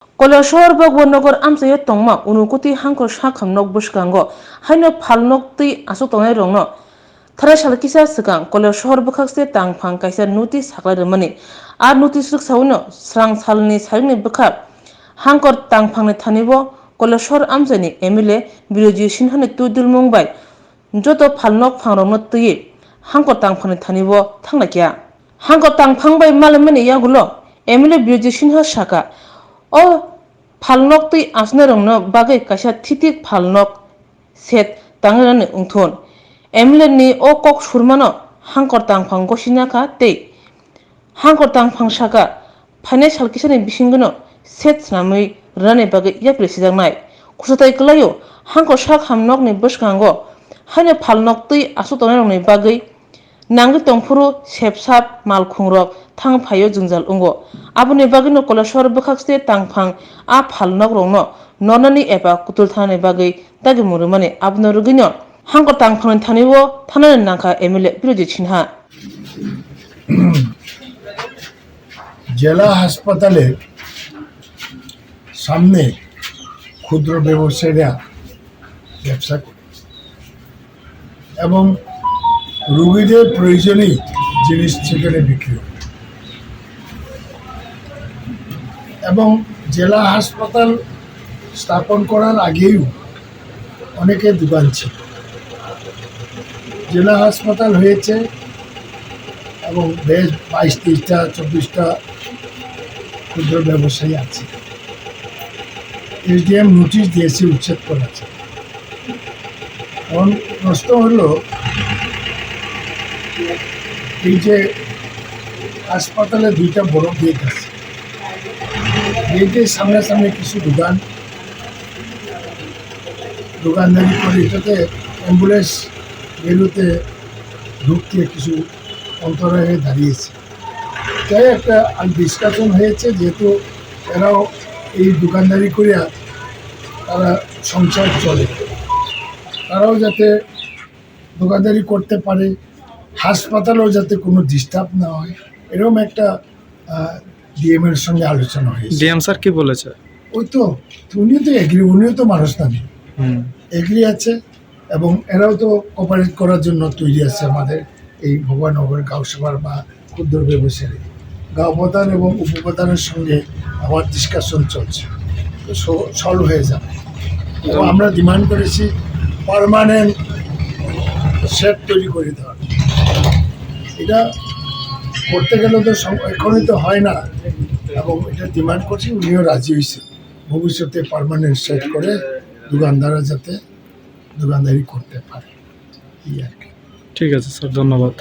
Kolashor Nogor Amsa Tongma, Unukuti Hanko Shakam Nok Bushkango, Hino Palnok Ti Asutone Rono. Tarashalkisa Sakang, Kolashor Bukakse Tang Pang Kaisa notice Hakla money. Our notice looks sauno, Srang Salni Salni Bukap. Hankor Tang Pang Tanibo, Kolashor Amsani, Emile, Biroji Shinhan Tudil Mumbai. Joto Palnok Pang to ye. Hankor Tang Pang Tanibo, Tangakia. Hankor Tang Pang by Malamani Yagulo, Emile Biroji Shinha Shaka. O Palnok tui asnerong no bagai kasha titik palnok set tangan ungthon. Emile ni o kok surmano hangkor tang pang gosinaka te. Hangkor tang pang shaka pane salkisani bisingono set snamui rane bagai yapre sidang nai. Kusatai kelayo hangkor shak hamnok ni buskango hanya palnok tui asutonarong ni bagai nanggi tongpuru sepsap malkhungrok thang phayo jungjal ungo abuni bagino Kolashor Bukakste tangphang a phalnok rongno nonani eba kutul thane bagai tagi murumani abno rugino hangko tangphang thaniwo thanane nangkha emile biroji chinha জেলা হাসপাতালের সামনে ক্ষুদ্র ব্যবসায়ীরা ব্যবসা করে এবং রোগীদের প্রয়োজনীয় জিনিস সেখানে বিক্রি হয় এবং জেলা হাসপাতাল স্থাপন করার আগেও অনেকে দোকান ছিল। জেলা হাসপাতাল হয়েছে এবং বেশ 22-23টা 24টা ক্ষুদ্র ব্যবসায়ী আছে। এসডিএম নোটিশ দিয়েছে উচ্ছেদ করার জন্য। এখন প্রশ্ন হলো এই যে হাসপাতালে 2টা বড় গেট আছে, গেটের সামনাসামনি কিছু দোকানদারি করে এটাতে অ্যাম্বুলেন্স বেরোতে ঢুকতে কিছু অন্তরায়ে দাঁড়িয়েছে। তাই একটা ডিসকাশন হয়েছে, যেহেতু এরাও এই দোকানদারি করিয়া তারা সংসার চলে, তারাও যাতে দোকানদারি করতে পারে, হাসপাতালেও যাতে কোনো ডিস্টার্ব না হয়, এরকম একটা ডিএম এর সঙ্গে আলোচনা হয়েছে। ডিএম স্যার কি বলেছে? ওই তো উনিও তো এগ্রি, উনিও তো মানুষ নামে এগ্রি আছে এবং এরাও তো কোঅপারেট করার জন্য তৈরি আছে। আমাদের এই ভগবাননগর গাঁওসভার বা ক্ষুদ্র ব্যবসায়ী গাঁও প্রধান এবং উপপ্রধানের সঙ্গে আমার ডিসকাশন চলছে, তো সলভ হয়ে যাবে। এবং আমরা ডিমান্ড করেছি পার্মানেন্ট শেড তৈরি করে দেওয়ার। এটা করতে গেলে তো এখনই তো হয় না, এবং এটা ডিমান্ড করছি, উনিও রাজি হয়েছে ভবিষ্যতে পার্মানেন্ট শেড করে দোকানদাররা যাতে দোকানদারি করতে পারে, এই আর কি। ঠিক আছে স্যার, ধন্যবাদ।